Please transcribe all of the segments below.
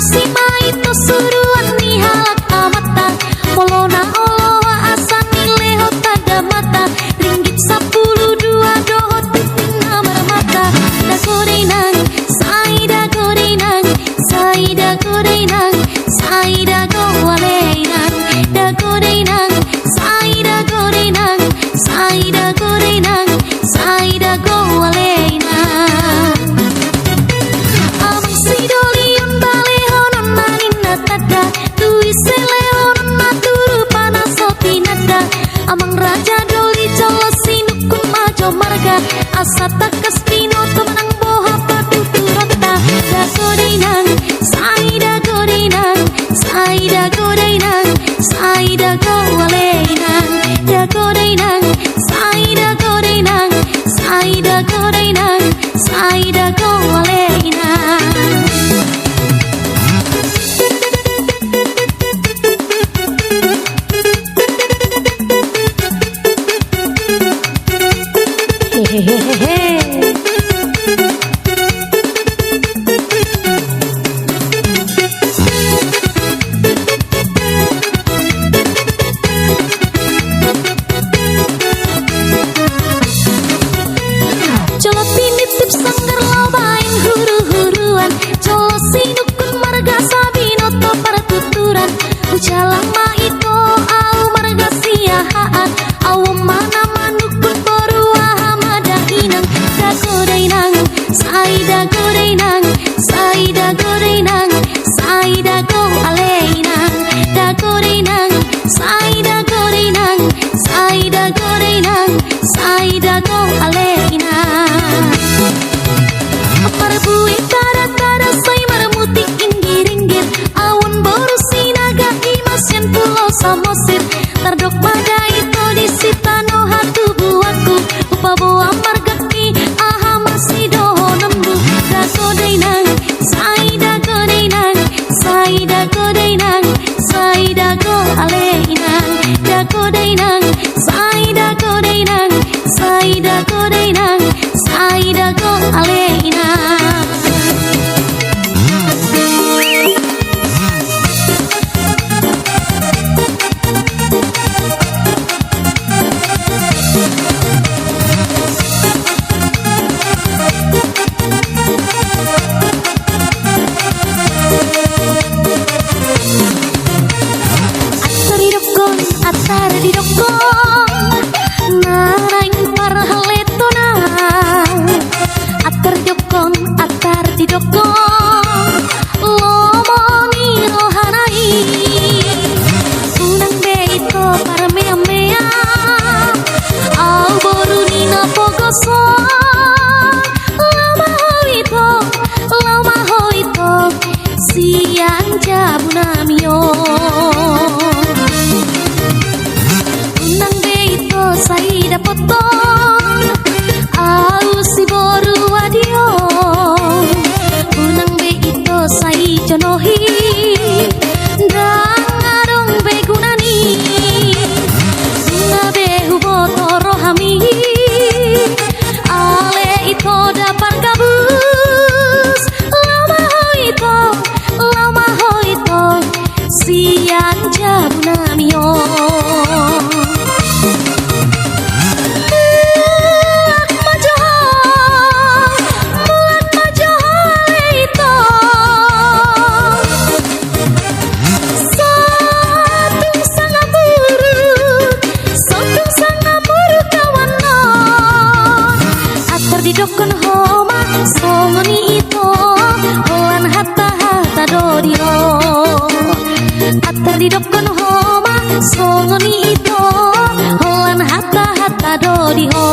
si mai to suruhan ni halak amata molona oloa asa nileho tada mata ringgit 10 dua dohot titing amar mata da gorenang saida gorenang saida gorenang saida gorenang da gorenang saida gorenang saida gorenang saida gorenang amang sidolion balehonon manina tada tuise lehonon maturu panasoti nada amang raja doli colo sinukun majo marga asa takas pinoto menang boha padu turota da gorenang saida gorenang saida gorenang saida gorenang da gorenang saida gorenang saida gorenang saida gorenang hehehe. Colo pinitip sanggar lobain huru-huruan colo sinukun marga sabinoto pertuturan ujalang ma ito au marga siahaan au mana manukun boruaha madahinang da gorenang saida gorenang saida gorenang saida go aleinang da gorenang saida gorenang saida gorenang saida go aleinang Parabui tara-tara say maramutik inggir-inggir awon boru sinaga imasyan pulau samosir tardok pada itu disitano hatu buaku upaboa margaki aha masih dohonembu da gorenang saida gorenang saida gorenang saida go aleinang da gorenang saida gorenang saida gorenang saida go aleinang atar di dokon narain parhaletona atar di dokon lomoni rohanai unang beito para mea-mea au borunina pogoso lama hoito siang jabunamio saida potong au si boru adio unang be ito sai jonohi dang arong be gunani na be huboto rohami ale ito dapat gabus lama hoito siang jabunamio dokon homa songoni ito hoan hata dodio atar di dokon homa songoni ito hoan hata dodio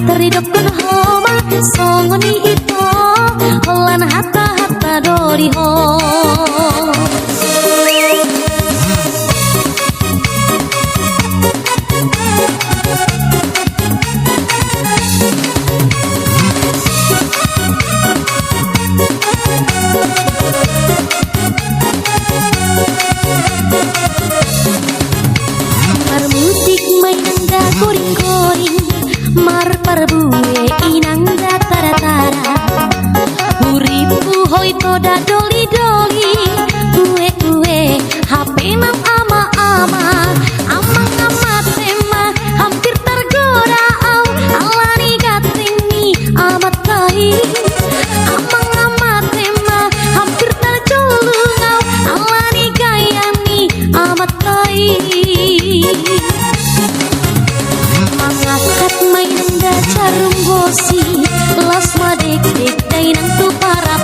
Teridokun homa songoni ito holan hata dori ho. Musik mainangga koring-koring mar parbuwe inangga tara-tara uripu hoi toda doli-doli kue-kue HP nam ama-ama amang-ama tema hampir tergoda au alani gatingi amat kai amang-ama tema hampir tercolong au alani gayani amat kai. Mangakat mainangga carung gosi las madek-dek dainang tu para